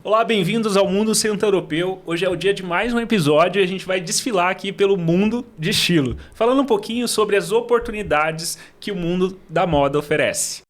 Olá, bem-vindos ao Mundo Centro-Europeu. Hoje é o dia de mais um episódio e a gente vai desfilar aqui pelo mundo de estilo, falando um pouquinho sobre as oportunidades que o mundo da moda oferece.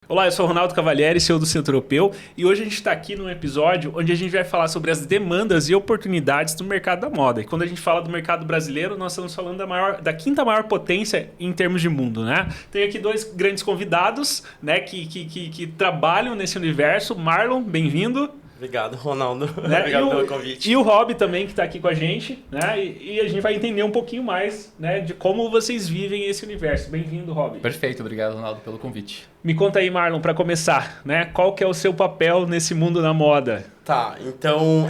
Olá, eu sou o Ronaldo Cavalieri, CEO do Centro Europeu, e hoje a gente está aqui num episódio onde a gente vai falar sobre as demandas e oportunidades do mercado da moda. E quando a gente fala do mercado brasileiro, nós estamos falando da quinta maior potência em termos de mundo, né? Tem aqui dois grandes convidados, né, que trabalham nesse universo. Marlon, bem-vindo. Obrigado, Ronaldo. Né? Obrigado pelo convite. E o Rob também, que está aqui com a gente, né? E a gente vai entender um pouquinho mais, né, de como vocês vivem esse universo. Bem-vindo, Rob. Perfeito, obrigado, Ronaldo, pelo convite. Me conta aí, Marlon, para começar, né? Qual que é o seu papel nesse mundo da moda? Tá, então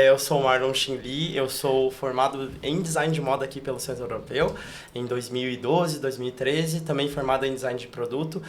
eu sou o Marlon Shinli, eu sou formado em design de moda aqui pelo Centro Europeu em 2012, 2013, também formado em design de produto.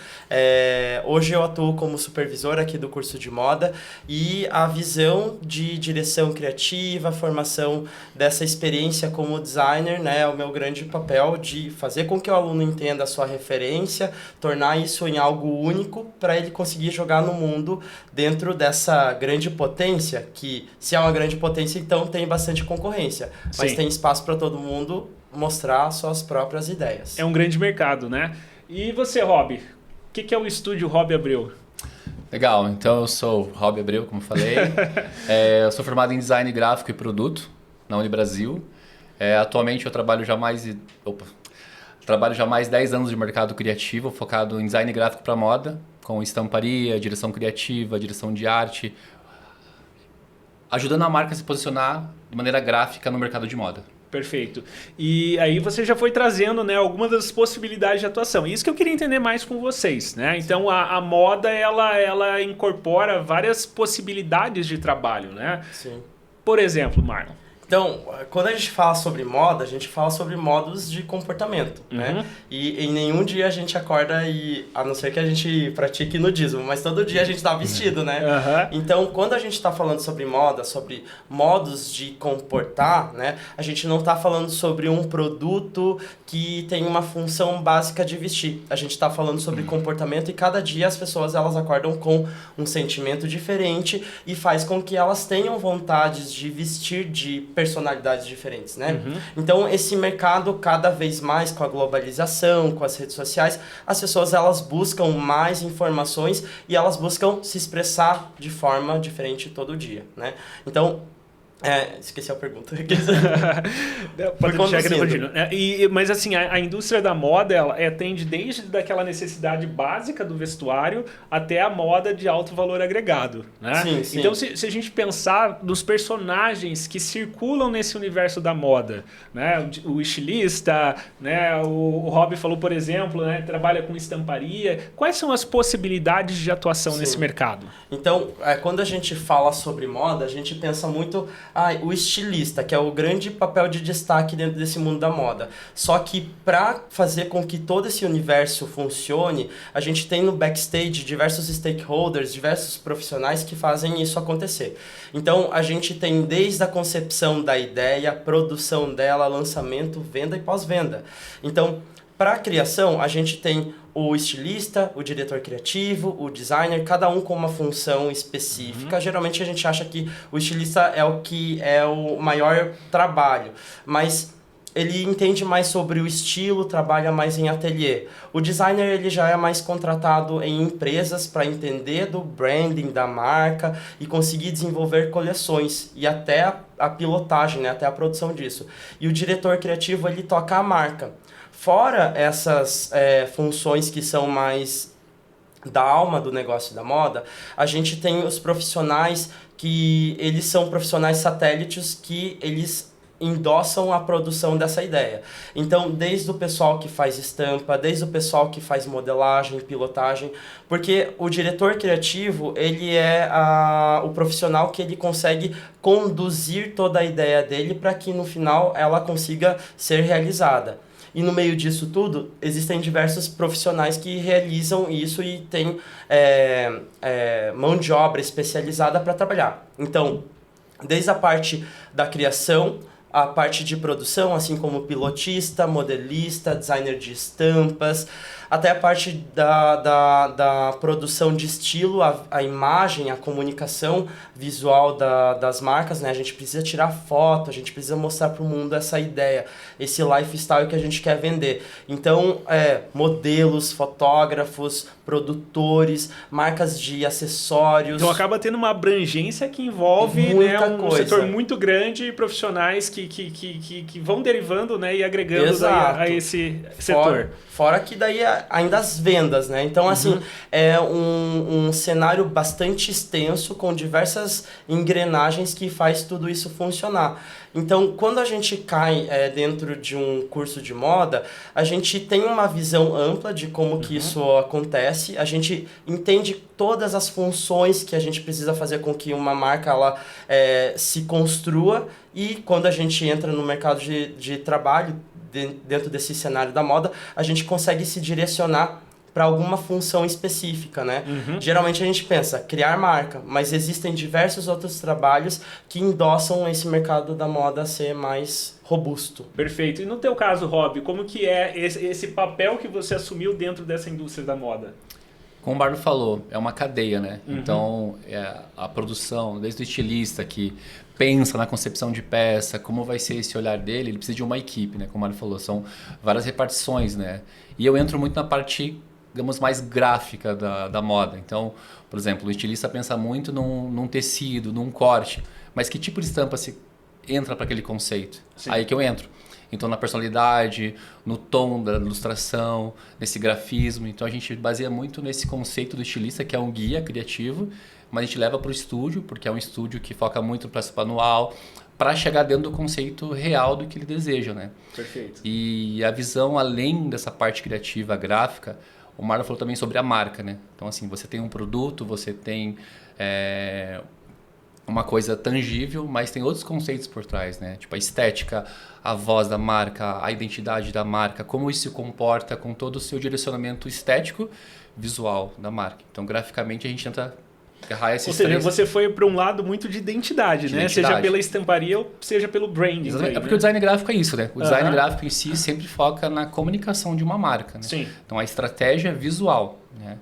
Hoje eu atuo como supervisor aqui do curso de moda e a visão de direção criativa, formação dessa experiência como designer, né, é o meu grande papel de fazer com que o aluno entenda a sua referência, tornar isso em algo único para ele conseguir jogar no mundo dentro dessa grande potência, que se é uma grande potência, então tem bastante concorrência, mas tem espaço para todo mundo mostrar suas próprias ideias. É um grande mercado, né? E você, Rob? O que é o estúdio Rob Abreu? Legal, então eu sou Rob Abreu, como falei. Eu sou formado em design gráfico e produto na Unibrasil. Atualmente eu trabalho já mais de 10 anos de mercado criativo, focado em design gráfico para moda, com estamparia, direção criativa, direção de arte, ajudando a marca a se posicionar de maneira gráfica no mercado de moda. Perfeito. E aí você já foi trazendo, né, algumas das possibilidades de atuação. Isso que eu queria entender mais com vocês, né? Então a moda ela incorpora várias possibilidades de trabalho, né? Sim. Por exemplo, Marlon. Então, quando a gente fala sobre moda, a gente fala sobre modos de comportamento, né? E em nenhum dia a gente acorda a não ser que a gente pratique nudismo, mas todo dia a gente tá vestido, né? Então, quando a gente tá falando sobre moda, sobre modos de comportar, né? A gente não tá falando sobre um produto que tem uma função básica de vestir. A gente tá falando sobre comportamento e cada dia as pessoas, elas acordam com um sentimento diferente e faz com que elas tenham vontades de vestir de personalidades diferentes, né? Então, esse mercado, cada vez mais com a globalização, com as redes sociais, as pessoas, elas buscam mais informações e elas buscam se expressar de forma diferente todo dia, né? Então, esqueci a pergunta. Pode deixar que eu continuo. Mas assim, a indústria da moda, ela atende desde daquela necessidade básica do vestuário até a moda de alto valor agregado, né? Sim, sim. Então, se a gente pensar nos personagens que circulam nesse universo da moda, né? O estilista, né? O Rob falou, por exemplo, né? Trabalha com estamparia. Quais são as possibilidades de atuação nesse mercado? Então, quando a gente fala sobre moda, a gente pensa muito o estilista, que é o grande papel de destaque dentro desse mundo da moda. Só que para fazer com que todo esse universo funcione, a gente tem no backstage diversos stakeholders, diversos profissionais que fazem isso acontecer. Então, a gente tem desde a concepção da ideia, produção dela, lançamento, venda e pós-venda. Então, para a criação, a gente tem o estilista, o diretor criativo, o designer, cada um com uma função específica. Geralmente a gente acha que o estilista é o que é o maior trabalho, mas ele entende mais sobre o estilo, trabalha mais em ateliê. O designer, ele já é mais contratado em empresas para entender do branding da marca e conseguir desenvolver coleções e até a pilotagem, né, até a produção disso. E o diretor criativo, ele toca a marca. Fora essas funções que são mais da alma do negócio da moda, a gente tem os profissionais que eles são profissionais satélites que eles endossam a produção dessa ideia. Então, desde o pessoal que faz estampa, desde o pessoal que faz modelagem, pilotagem, porque o diretor criativo, ele é o profissional que ele consegue conduzir toda a ideia dele para que no final ela consiga ser realizada. E no meio disso tudo, existem diversos profissionais que realizam isso e tem mão de obra especializada para trabalhar. Então, desde a parte da criação, a parte de produção, assim como pilotista, modelista, designer de estampas, até a parte da produção de estilo, a imagem, a comunicação visual das marcas, né? A gente precisa tirar foto, a gente precisa mostrar para o mundo essa ideia, esse lifestyle que a gente quer vender. Então, modelos, fotógrafos, produtores, marcas de acessórios. Então acaba tendo uma abrangência que envolve, né, um setor muito grande e profissionais que vão derivando, né, e agregando a esse setor. Fora que daí ainda as vendas, né? Então, assim, é um cenário bastante extenso com diversas engrenagens que faz tudo isso funcionar. Então, quando a gente cai dentro de um curso de moda, a gente tem uma visão ampla de como que isso acontece, a gente entende todas as funções que a gente precisa fazer com que uma marca ela, se construa, e quando a gente entra no mercado de trabalho, dentro desse cenário da moda, a gente consegue se direcionar para alguma função específica, né? Geralmente a gente pensa, criar marca, mas existem diversos outros trabalhos que endossam esse mercado da moda ser mais robusto. Perfeito. E no teu caso, Rob, como que é esse papel que você assumiu dentro dessa indústria da moda? Como o Bardo falou, é uma cadeia, né? Então, a produção, desde o estilista que pensa na concepção de peça, como vai ser esse olhar dele, ele precisa de uma equipe, né? Como o Mário falou, são várias repartições, né? E eu entro muito na parte, digamos, mais gráfica da moda. Então, por exemplo, o estilista pensa muito num tecido, num corte, mas que tipo de estampa se entra para aquele conceito? Sim. Aí que eu entro. Então, na personalidade, no tom da ilustração, nesse grafismo. Então, a gente baseia muito nesse conceito do estilista, que é um guia criativo, mas a gente leva para o estúdio, porque é um estúdio que foca muito no processo manual, para chegar dentro do conceito real do que ele deseja, né? Perfeito. E a visão, além dessa parte criativa, gráfica, o Marlon falou também sobre a marca, né? Então, assim, você tem um produto, você tem uma coisa tangível, mas tem outros conceitos por trás, né? Tipo a estética, a voz da marca, a identidade da marca, como isso se comporta com todo o seu direcionamento estético, visual da marca. Então, graficamente, a gente tenta agarrar esses três. Ou seja, você foi para um lado muito de identidade, né? Identidade. Seja pela estamparia ou seja pelo branding. Exatamente. É porque o design gráfico é isso, né? O design gráfico em si sempre foca na comunicação de uma marca, né? Sim. Então, a estratégia visual, né?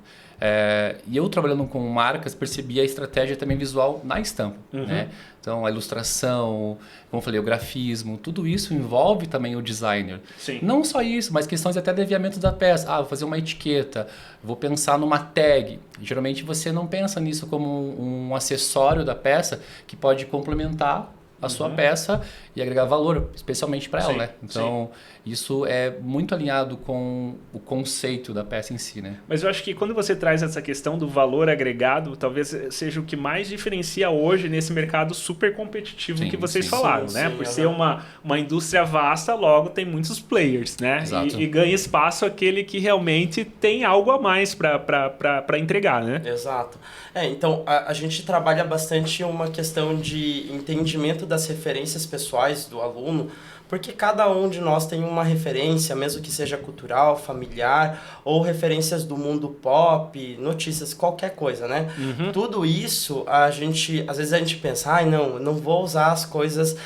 E eu trabalhando com marcas percebi a estratégia também visual na estampa, né? Então a ilustração, como eu falei, o grafismo, tudo isso envolve também o designer. Sim. Não só isso, mas questões até de aviamento da peça. Vou fazer uma etiqueta, vou pensar numa tag. Geralmente você não pensa nisso como um acessório da peça que pode complementar a sua peça e agregar valor, especialmente para ela, né? Então, isso é muito alinhado com o conceito da peça em si, né? Mas eu acho que quando você traz essa questão do valor agregado, talvez seja o que mais diferencia hoje nesse mercado super competitivo que vocês falaram, né? Por ser uma indústria vasta, logo tem muitos players, né? E ganha espaço aquele que realmente tem algo a mais para entregar, né? Exato. Então, a gente trabalha bastante uma questão de entendimento das referências pessoais do aluno, porque cada um de nós tem uma referência, mesmo que seja cultural, familiar, ou referências do mundo pop, notícias, qualquer coisa, né? Tudo isso, às vezes a gente pensa, não vou usar as coisas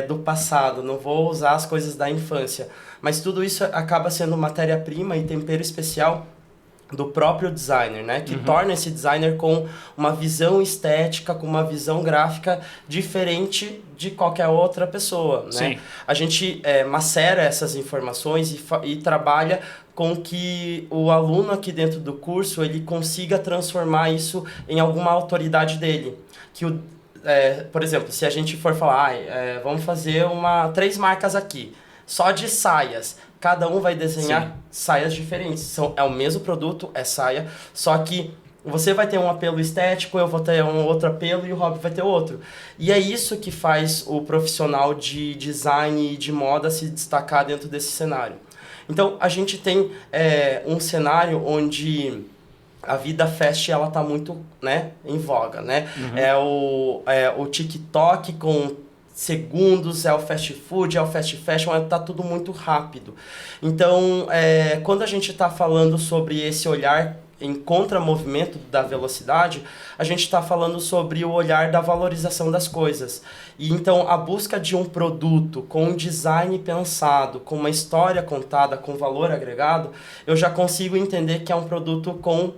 do passado, não vou usar as coisas da infância. Mas tudo isso acaba sendo matéria-prima e tempero especial do próprio designer, né? Que torna esse designer com uma visão estética, com uma visão gráfica diferente de qualquer outra pessoa, né? Sim. A gente macera essas informações e trabalha com que o aluno aqui dentro do curso ele consiga transformar isso em alguma autoridade dele. Por exemplo, se a gente for falar, vamos fazer 3 marcas aqui, só de saias. Cada um vai desenhar saias diferentes. É o mesmo produto, é saia, só que você vai ter um apelo estético, eu vou ter um outro apelo e o Rob vai ter outro. E é isso que faz o profissional de design e de moda se destacar dentro desse cenário. Então, a gente tem um cenário onde a vida fast ela tá muito, né, em voga, né? O TikTok com segundos, é o fast food, é o fast fashion, tá tudo muito rápido. Então, quando a gente está falando sobre esse olhar em contramovimento da velocidade, a gente está falando sobre o olhar da valorização das coisas. E então a busca de um produto com um design pensado, com uma história contada, com valor agregado, eu já consigo entender que é um produto com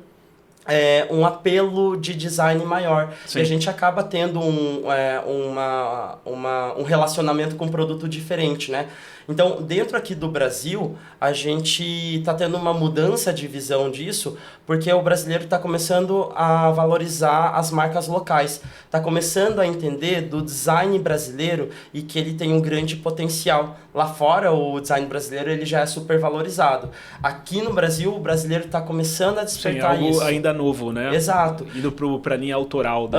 um apelo de design maior. Sim. E a gente acaba tendo um relacionamento com um produto diferente, né? Então, dentro aqui do Brasil, a gente está tendo uma mudança de visão disso, porque o brasileiro está começando a valorizar as marcas locais, está começando a entender do design brasileiro e que ele tem um grande potencial. Lá fora, o design brasileiro ele já é super valorizado. Aqui no Brasil, o brasileiro está começando a despertar algo isso. Ainda novo, né? Exato. Indo para a linha autoral.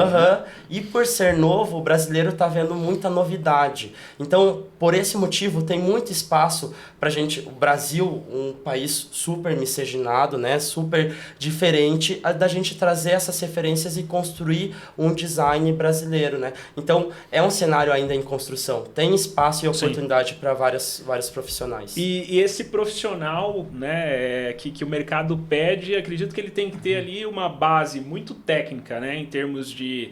E por ser novo, o brasileiro está vendo muita novidade. Então, por esse motivo, tem muito espaço para a gente... O Brasil, um país super miscigenado, né? Super diferente, da gente trazer essas referências e construir um design brasileiro, né? Então, é um cenário ainda em construção. Tem espaço e oportunidade para vários profissionais. E esse profissional, né, que o mercado pede, acredito que ele tem que ter ali uma base muito técnica, né, em termos de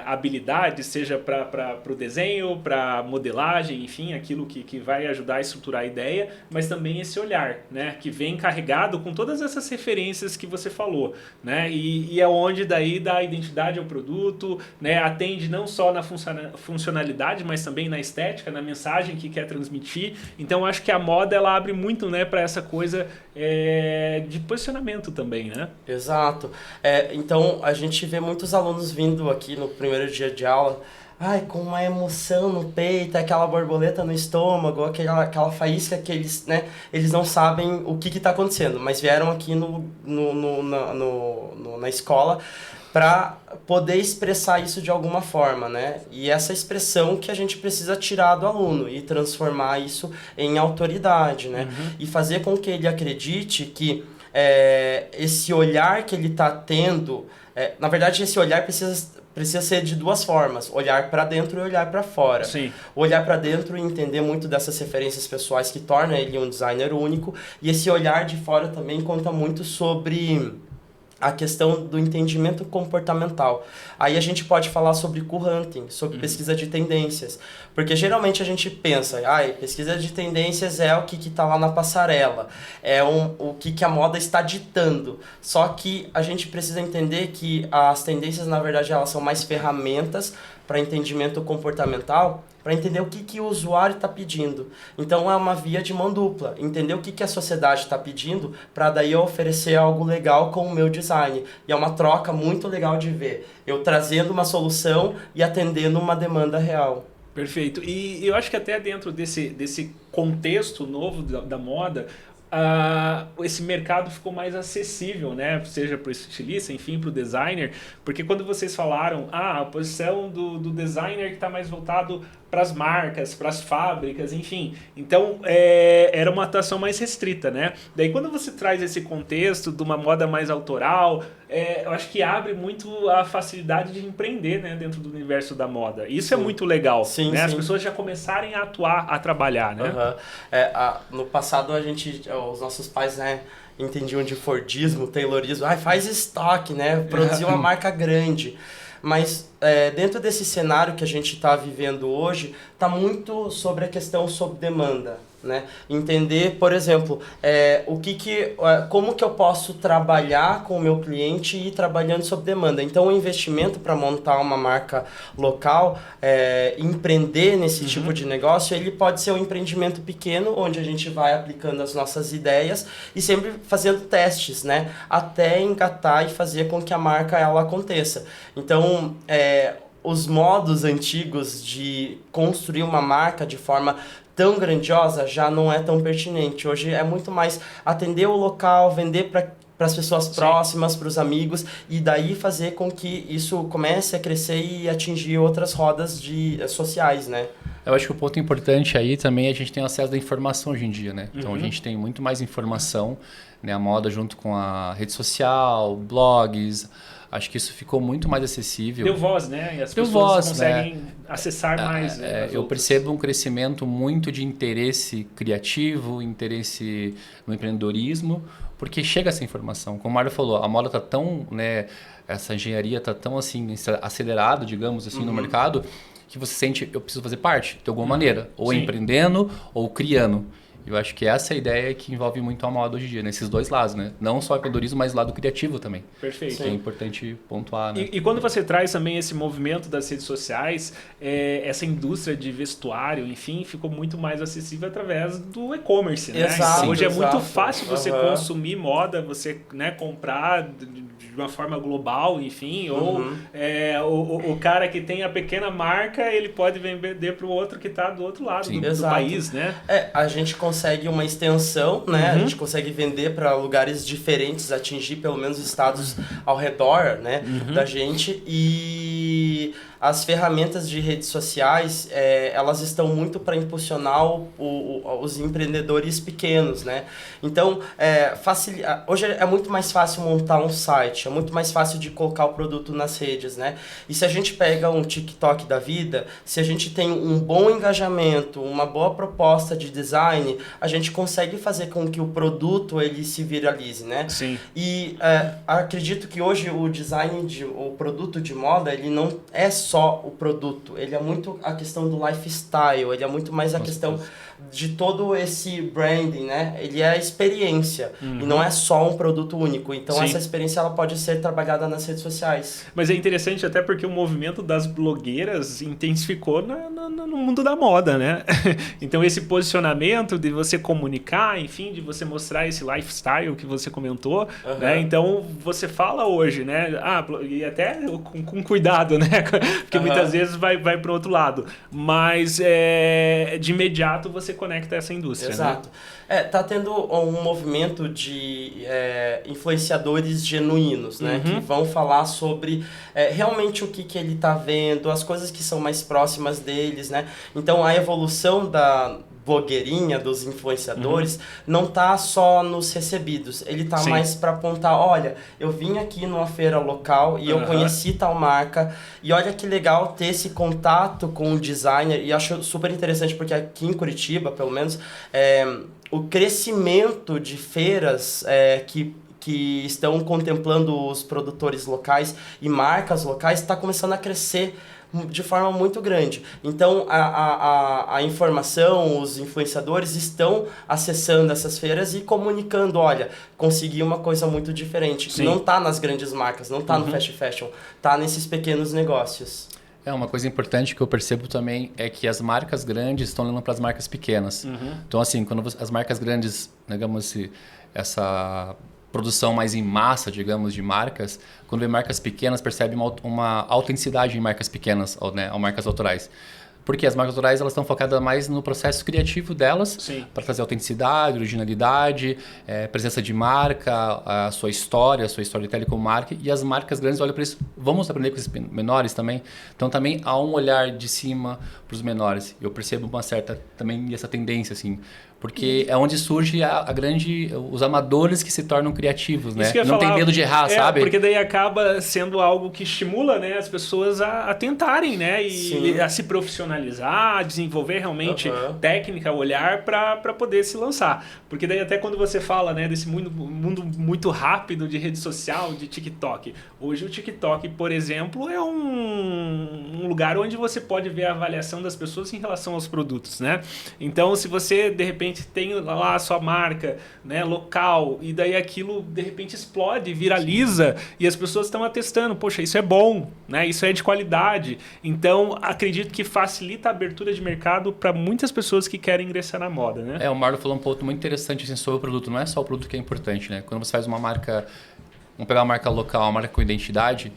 habilidade, seja para o desenho, para modelagem, enfim, aquilo que vai ajudar a estruturar a ideia, mas também esse olhar, né, que vem carregado com todas essas referências que você falou, né, e é onde daí dá identidade ao produto, né, atende não só na funcionalidade, mas também na estética, na mensagem que quer transmitir. Então acho que a moda ela abre muito, né, para essa coisa de posicionamento também, né? Exato. Então a gente vê muitos alunos vindo aqui no primeiro dia de aula, com uma emoção no peito, aquela borboleta no estômago, aquela faísca que eles, né, eles não sabem o que está acontecendo, mas vieram aqui na escola para poder expressar isso de alguma forma, né? E essa expressão que a gente precisa tirar do aluno e transformar isso em autoridade, né? Uhum. E fazer com que ele acredite que esse olhar que ele está tendo... na verdade, esse olhar precisa ser de duas formas, olhar para dentro e olhar para fora. Sim. Olhar para dentro e entender muito dessas referências pessoais que tornam ele um designer único, e esse olhar de fora também conta muito sobre a questão do entendimento comportamental. Aí a gente pode falar sobre Q-Hunting, sobre pesquisa de tendências, porque geralmente a gente pensa, pesquisa de tendências é o que está lá na passarela, o que a moda está ditando. Só que a gente precisa entender que as tendências, na verdade, elas são mais ferramentas para entendimento comportamental, para entender o que o usuário está pedindo. Então é uma via de mão dupla, entender o que a sociedade está pedindo, para daí eu oferecer algo legal com o meu design. E é uma troca muito legal de ver, eu trazendo uma solução e atendendo uma demanda real. Perfeito. E eu acho que até dentro desse contexto novo da moda, esse mercado ficou mais acessível, né? Seja para o estilista, enfim, para o designer, porque quando vocês falaram a posição do designer que está mais voltado para as marcas, para as fábricas, enfim, então era uma atuação mais restrita, né? Daí quando você traz esse contexto de uma moda mais autoral, eu acho que abre muito a facilidade de empreender, né, dentro do universo da moda. Isso é muito legal, sim, né? Sim. As pessoas já começarem a atuar, a trabalhar, né? No passado os nossos pais, né, entendiam de Fordismo, Taylorismo, faz estoque, né, produzir uma marca grande. Mas dentro desse cenário que a gente está vivendo hoje, está muito sobre a questão sobre demanda, né? Entender, por exemplo, como que eu posso trabalhar com o meu cliente e ir trabalhando sob demanda. Então, o investimento para montar uma marca local, empreender nesse tipo de negócio, ele pode ser um empreendimento pequeno, onde a gente vai aplicando as nossas ideias e sempre fazendo testes, né? Até engatar e fazer com que a marca ela aconteça. Então, os modos antigos de construir uma marca de forma tão grandiosa já não é tão pertinente. Hoje é muito mais atender o local, vender para as pessoas próximas, para os amigos, e daí fazer com que isso comece a crescer e atingir outras rodas sociais, né? Eu acho que o ponto importante aí também é a gente tem acesso à informação hoje em dia, né? Então a gente tem muito mais informação, né? A moda junto com a rede social, blogs, Acho que isso ficou muito mais acessível. Deu voz, né? E as Deu pessoas voz, conseguem acessar mais. Eu percebo um crescimento muito de interesse criativo, interesse no empreendedorismo, porque chega essa informação. Como o Mário falou, a moda está tão, né, essa engenharia está tão assim acelerada, digamos assim, no mercado, que você sente, eu preciso fazer parte de alguma maneira, ou empreendendo ou criando. Eu acho que essa é a ideia que envolve muito a moda hoje em dia, nesses dois lados, né? Não só o empreendedorismo, mas o lado criativo também. Perfeito. Que é importante pontuar, né? E quando você traz também esse movimento das redes sociais, essa indústria de vestuário, enfim, ficou muito mais acessível através do e-commerce, né? Exato, Então, hoje é muito exato. fácil você consumir moda, você, né, comprar de uma forma global, enfim, ou o cara que tem a pequena marca, ele pode vender para o outro que está do outro lado do país, né? A gente consegue uma extensão, né? A gente consegue vender para lugares diferentes, atingir pelo menos estados ao redor, né, da gente. E as ferramentas de redes sociais, elas estão muito para impulsionar os empreendedores pequenos, né? Então, hoje é muito mais fácil montar um site, é muito mais fácil de colocar o produto nas redes, né? E se a gente pega um TikTok da vida, se a gente tem um bom engajamento, uma boa proposta de design, a gente consegue fazer com que o produto ele se viralize, né? Sim. E acredito que hoje o o produto de moda, ele não é só o produto, ele é muito a questão do lifestyle, ele é muito mais a questão de todo esse branding, né? Ele é a experiência e não é só um produto único. Então essa experiência ela pode ser trabalhada nas redes sociais. Mas é interessante até porque o movimento das blogueiras intensificou no mundo da moda, né? Então esse posicionamento de você comunicar, enfim, de você mostrar esse lifestyle que você comentou, né? Então você fala hoje, né? E até com cuidado, né? Porque muitas vezes vai para o outro lado. Mas de imediato você conecta essa indústria. Exato. Né? Tá tendo um movimento de influenciadores genuínos, né? Que vão falar sobre realmente o que ele tá vendo, as coisas que são mais próximas deles, né? Então a evolução da blogueirinha, dos influenciadores, não tá só nos recebidos, ele tá mais para apontar, olha, eu vim aqui numa feira local e eu conheci tal marca, e olha que legal ter esse contato com o designer, e acho super interessante porque aqui em Curitiba, pelo menos, o crescimento de feiras que estão contemplando os produtores locais e marcas locais está começando a crescer de forma muito grande. Então, a informação, os influenciadores estão acessando essas feiras e comunicando, olha, consegui uma coisa muito diferente. Sim. Não está nas grandes marcas, não está no fast fashion, está nesses pequenos negócios. Uma coisa importante que eu percebo também é que as marcas grandes estão olhando para as marcas pequenas. Então, assim, quando as marcas grandes, digamos assim, essa produção mais em massa, digamos, de marcas, quando vê marcas pequenas, percebe uma autenticidade em marcas pequenas, né, ou marcas autorais. Porque as marcas autorais elas estão focadas mais no processo criativo delas, para trazer autenticidade, originalidade, presença de marca, a sua storytelling como marca. E as marcas grandes olham para isso. Vamos aprender com esses menores também? Então também há um olhar de cima para os menores. Eu percebo uma certa também essa tendência, assim. Porque é onde surge os amadores que se tornam criativos, né? Não tem medo de errar, sabe? Porque daí acaba sendo algo que estimula, né, as pessoas a tentarem, né? E a se profissionalizar, a desenvolver realmente técnica, olhar para poder se lançar. Porque daí até quando você fala, né, desse mundo muito rápido de rede social, de TikTok. Hoje o TikTok, por exemplo, é um lugar onde você pode ver a avaliação das pessoas em relação aos produtos, né? Então, se você, de repente, tem lá a sua marca, né, local, e daí aquilo de repente explode, viraliza e as pessoas estão atestando, poxa, isso é bom, né, isso é de qualidade. Então acredito que facilita a abertura de mercado para muitas pessoas que querem ingressar na moda, né? O Marlon falou um ponto muito interessante assim, sobre o produto. Não é só o produto que é importante, né? Quando você faz uma marca, vamos pegar uma marca local, uma marca com identidade,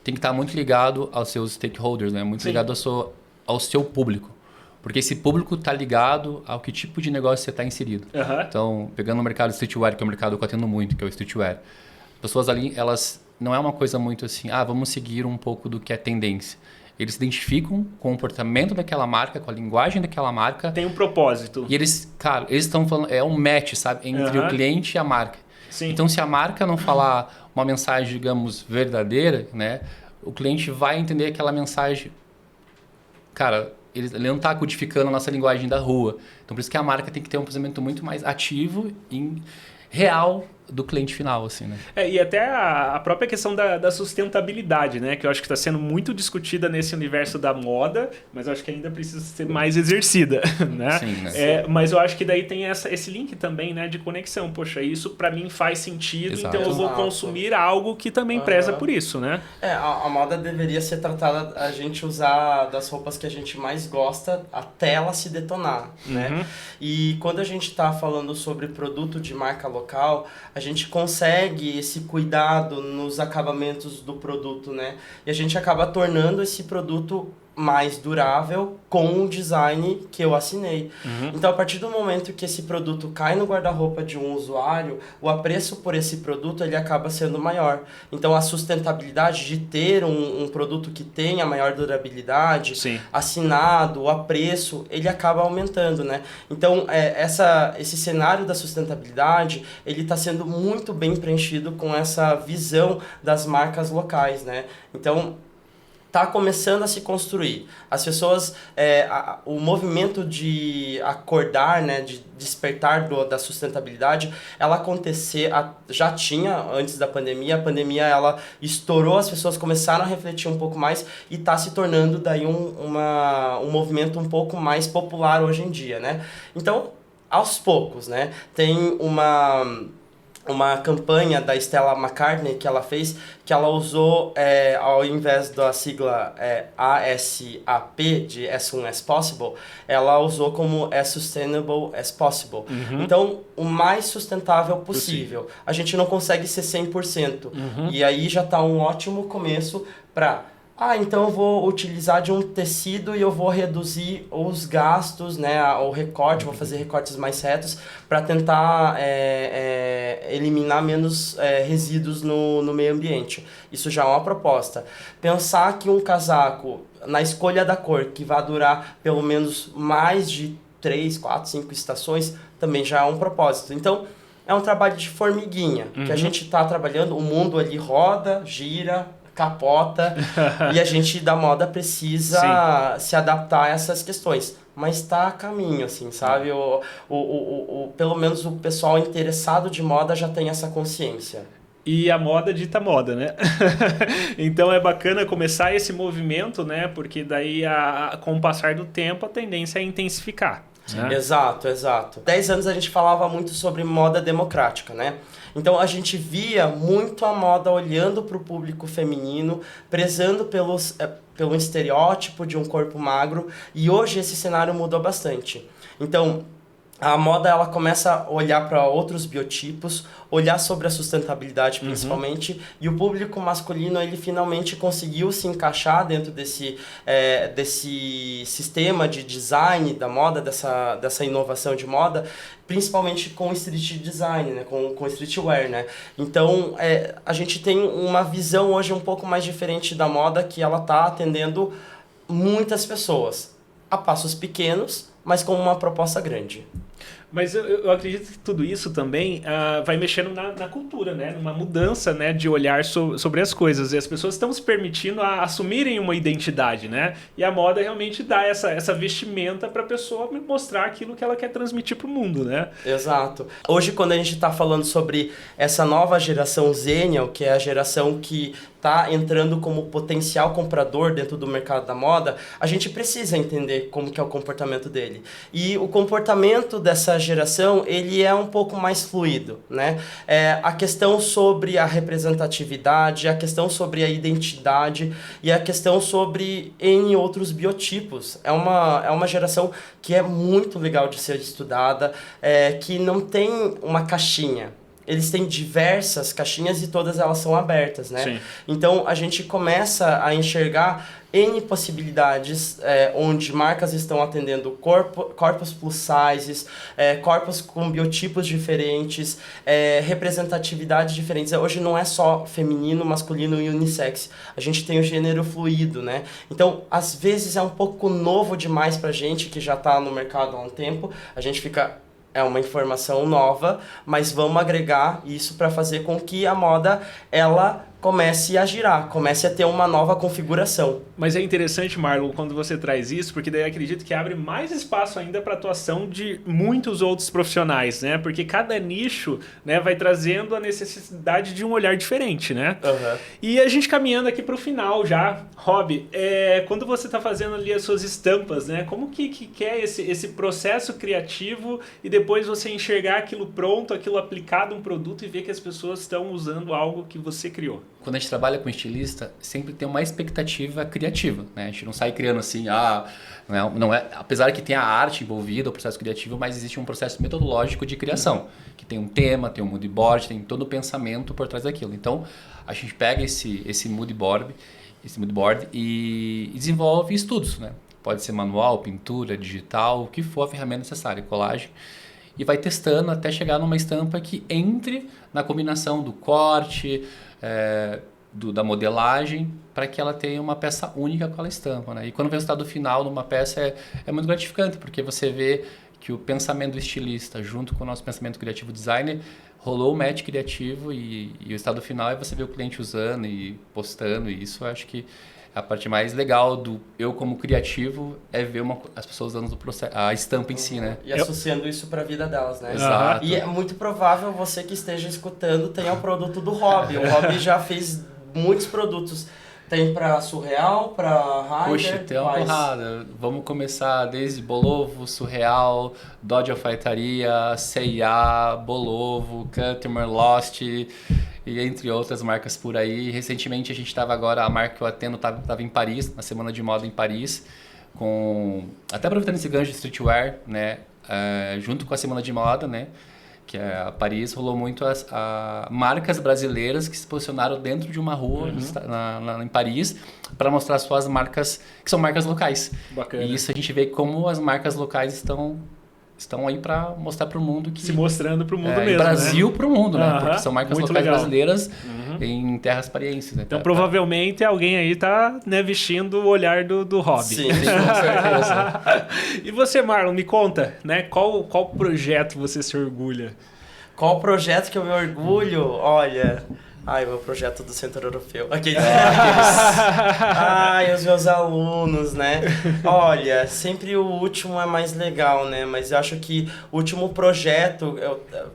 tem que estar muito ligado aos seus stakeholders, né? Muito ligado ao seu público. Porque esse público está ligado ao que tipo de negócio você está inserido. Então, pegando o mercado streetwear, que é um mercado que eu atendo muito, que é o streetwear. As pessoas ali, elas não é uma coisa muito assim, vamos seguir um pouco do que é tendência. Eles se identificam com o comportamento daquela marca, com a linguagem daquela marca. Tem um propósito. E eles estão falando, é um match, sabe? Entre o cliente e a marca. Sim. Então, se a marca não falar uma mensagem, digamos, verdadeira, né, o cliente vai entender aquela mensagem. Cara, ele não está codificando a nossa linguagem da rua. Então, por isso que a marca tem que ter um posicionamento muito mais ativo e real do cliente final, assim, né? E até a própria questão da sustentabilidade, né? Que eu acho que está sendo muito discutida nesse universo da moda, mas eu acho que ainda precisa ser mais exercida, né? Sim, né? Mas eu acho que daí tem esse link também, né? De conexão. Poxa, isso para mim faz sentido, Exato. então eu vou consumir algo que também preza por isso, né? A moda deveria ser tratada, a gente usar das roupas que a gente mais gosta até ela se detonar, né? E quando a gente está falando sobre produto de marca local, a gente consegue esse cuidado nos acabamentos do produto, né? E a gente acaba tornando esse produto mais durável com o design que eu assinei. Então, a partir do momento que esse produto cai no guarda-roupa de um usuário, o apreço por esse produto ele acaba sendo maior. Então, a sustentabilidade de ter um produto que tenha maior durabilidade, Sim. assinado, o apreço, ele acaba aumentando, né? Então, esse cenário da sustentabilidade, ele está sendo muito bem preenchido com essa visão das marcas locais, né? Então, está começando a se construir. As pessoas, o movimento de acordar, né, de despertar da sustentabilidade, ela já tinha antes da pandemia. A pandemia ela estourou, as pessoas começaram a refletir um pouco mais e está se tornando daí um movimento um pouco mais popular hoje em dia, né? Então, aos poucos, né? Tem uma campanha da Stella McCartney que ela fez, que ela usou, ao invés da sigla ASAP, de as soon as possible, ela usou como as sustainable as possible. Então, o mais sustentável possível. A gente não consegue ser 100%. E aí já está um ótimo começo para... então eu vou utilizar de um tecido e eu vou reduzir os gastos, né, o recorte, vou fazer recortes mais retos para tentar eliminar menos resíduos no meio ambiente. Isso já é uma proposta. Pensar que um casaco, na escolha da cor, que vai durar pelo menos mais de 3, 4, 5 estações, também já é um propósito. Então, é um trabalho de formiguinha, que a gente está trabalhando, o mundo ali roda, gira, capota e a gente da moda precisa se adaptar a essas questões, mas está a caminho, assim, sabe? Pelo menos o pessoal interessado de moda já tem essa consciência. E a moda dita moda, né? Então é bacana começar esse movimento, né? Porque daí, com o passar do tempo, a tendência é intensificar. Né? Exato. 10 anos a gente falava muito sobre moda democrática, né? Então a gente via muito a moda olhando para o público feminino, prezando pelo estereótipo de um corpo magro, e hoje esse cenário mudou bastante. Então, a moda ela começa a olhar para outros biotipos, olhar sobre a sustentabilidade principalmente, e o público masculino ele finalmente conseguiu se encaixar dentro desse sistema de design da moda, dessa inovação de moda, principalmente com street design, né? com streetwear, né? Então, a gente tem uma visão hoje um pouco mais diferente da moda, que ela está atendendo muitas pessoas, a passos pequenos, mas com uma proposta grande. Mas eu acredito que tudo isso também vai mexendo na cultura, né? Numa mudança, né, de olhar sobre as coisas. E as pessoas estão se permitindo assumirem uma identidade, né? E a moda realmente dá essa vestimenta para a pessoa mostrar aquilo que ela quer transmitir para o mundo, né? Exato. Hoje, quando a gente está falando sobre essa nova geração Zenial, que é a geração que está entrando como potencial comprador dentro do mercado da moda, a gente precisa entender como que é o comportamento dele. E o comportamento dessa geração, ele é um pouco mais fluido, né? A questão sobre a representatividade, a questão sobre a identidade e a questão sobre N outros biotipos. É uma geração que é muito legal de ser estudada, que não tem uma caixinha. Eles têm diversas caixinhas e todas elas são abertas, né? Sim. Então, a gente começa a enxergar N possibilidades, onde marcas estão atendendo corpos plus sizes, corpos com biotipos diferentes, representatividades diferentes. Hoje não é só feminino, masculino e unissex. A gente tem o gênero fluido, né? Então, às vezes é um pouco novo demais pra gente, que já tá no mercado há um tempo. A gente fica... é uma informação nova, mas vamos agregar isso para fazer com que a moda ela comece a girar, comece a ter uma nova configuração. Mas é interessante, Marlon, quando você traz isso, porque daí acredito que abre mais espaço ainda para a atuação de muitos outros profissionais, né? Porque cada nicho, né, vai trazendo a necessidade de um olhar diferente, né? Uhum. E a gente caminhando aqui para o final já, Rob, quando você está fazendo ali as suas estampas, né? Como que é esse processo criativo e depois você enxergar aquilo pronto, aquilo aplicado a um produto e ver que as pessoas estão usando algo que você criou? Quando a gente trabalha com estilista, sempre tem uma expectativa criativa, né? A gente não sai criando assim, não é, apesar que tem a arte envolvida, o processo criativo, mas existe um processo metodológico de criação, que tem um tema, tem um mood board, tem todo o pensamento por trás daquilo. Então, a gente pega esse mood board e desenvolve estudos, né? Pode ser manual, pintura, digital, o que for a ferramenta necessária, colagem. E vai testando até chegar numa estampa que entre na combinação do corte, da modelagem, para que ela tenha uma peça única com aquela estampa, né? E quando vem o resultado final numa peça é muito gratificante, porque você vê que o pensamento do estilista junto com o nosso pensamento criativo designer rolou o match criativo e o estado final é você ver o cliente usando e postando, e isso eu acho que a parte mais legal do eu como criativo é ver as pessoas usando a estampa em si, né? E associando isso para a vida delas, né? Exato. E é muito provável você que esteja escutando tenha o produto do Rob. O Rob já fez muitos produtos. Tem para Surreal, para Rider. Puxa, tem uma porrada. Vamos começar desde Bolovo, Surreal, Dodge Alfaiataria, C&A, Bolovo, Cutmer, Lost e entre outras marcas por aí. Recentemente a gente estava agora, a marca que eu atendo estava em Paris, na Semana de Moda em Paris, até aproveitando esse gancho de streetwear, né, junto com a Semana de Moda, né, que a Paris rolou muito marcas brasileiras que se posicionaram dentro de uma rua em Paris para mostrar suas marcas, que são marcas locais. Bacana. E isso a gente vê como as marcas locais estão aí para mostrar para o mundo que... Se mostrando para o mundo mesmo, Brasil, né? para o mundo, né? Porque são marcas muito locais legal. brasileiras em terras parienses. Né? Então, provavelmente, alguém aí tá, né, vestindo o olhar do Rob. Sim, com certeza. E você, Marlon, me conta, né? Qual projeto você se orgulha? Qual projeto que eu me orgulho? Olha... Ai, o meu projeto do Centro Europeu. Ai, os meus alunos, né? Olha, sempre o último é mais legal, né? Mas eu acho que o último projeto,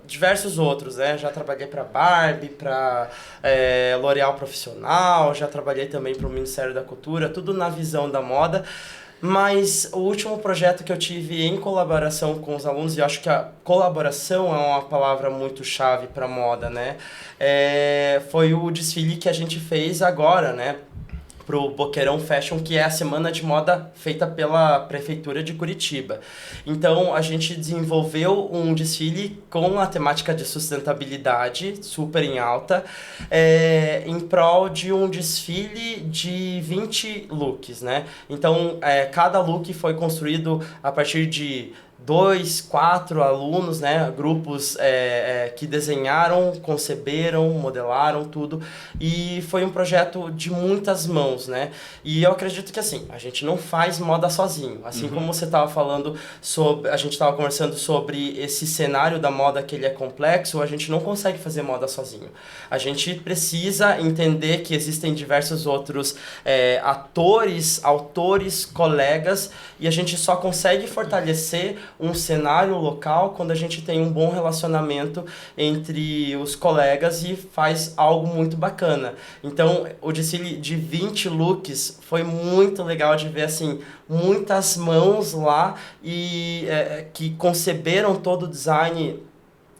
diversos outros, né? Já trabalhei para Barbie, para L'Oréal Profissional, já trabalhei também para o Ministério da Cultura, tudo na visão da moda. Mas o último projeto que eu tive em colaboração com os alunos, e eu acho que a colaboração é uma palavra muito chave para moda, né? Foi o desfile que a gente fez agora, né? Pro Boqueirão Fashion, que é a semana de moda feita pela Prefeitura de Curitiba. Então, a gente desenvolveu um desfile com a temática de sustentabilidade, super em alta, em prol de um desfile de 20 looks, né? Então, cada look foi construído a partir de 2, 4 alunos, né, grupos que desenharam, conceberam, modelaram tudo, e foi um projeto de muitas mãos, né, e eu acredito que assim, a gente não faz moda sozinho, assim como você estava falando sobre, a gente estava conversando sobre esse cenário da moda que ele é complexo, a gente não consegue fazer moda sozinho, a gente precisa entender que existem diversos outros atores, autores, colegas, e a gente só consegue fortalecer um cenário local quando a gente tem um bom relacionamento entre os colegas e faz algo muito bacana. Então, o desfile de 20 looks foi muito legal de ver, assim, muitas mãos lá e que conceberam todo o design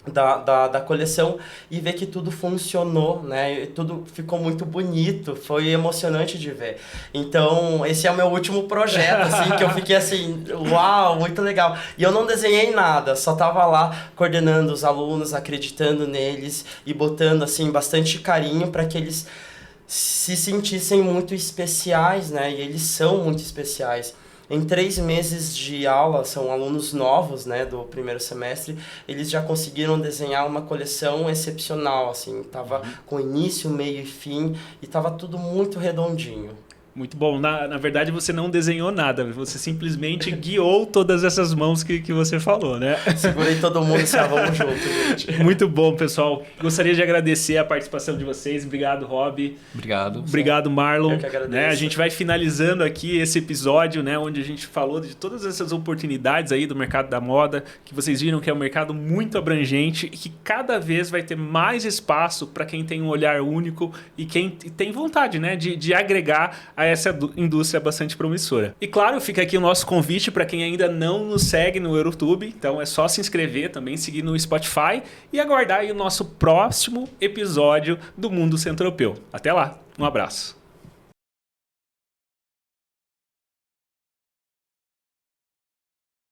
da coleção e ver que tudo funcionou, né? E tudo ficou muito bonito, foi emocionante de ver. Então, esse é o meu último projeto, assim, que eu fiquei assim, uau, muito legal. E eu não desenhei nada, só tava lá coordenando os alunos, acreditando neles e botando, assim, bastante carinho para que eles se sentissem muito especiais, né? E eles são muito especiais. Em 3 meses de aula, são alunos novos, né, do primeiro semestre, eles já conseguiram desenhar uma coleção excepcional, assim, tava com início, meio e fim, e tava tudo muito redondinho. Muito bom. Na verdade, você não desenhou nada, você simplesmente guiou todas essas mãos que você falou, né? Segurei todo mundo e disse, vamos junto, gente. Muito bom, pessoal. Gostaria de agradecer a participação de vocês. Obrigado, Rob. Obrigado. Obrigado, Marlon. Eu que agradeço. Né, a gente vai finalizando aqui esse episódio, né, onde a gente falou de todas essas oportunidades aí do mercado da moda, que vocês viram que é um mercado muito abrangente e que cada vez vai ter mais espaço para quem tem um olhar único e quem tem vontade, né, de agregar a essa indústria bastante promissora. E claro, fica aqui o nosso convite para quem ainda não nos segue no YouTube, então é só se inscrever também, seguir no Spotify e aguardar aí o nosso próximo episódio do Mundo Centro-Europeu. Até lá, um abraço.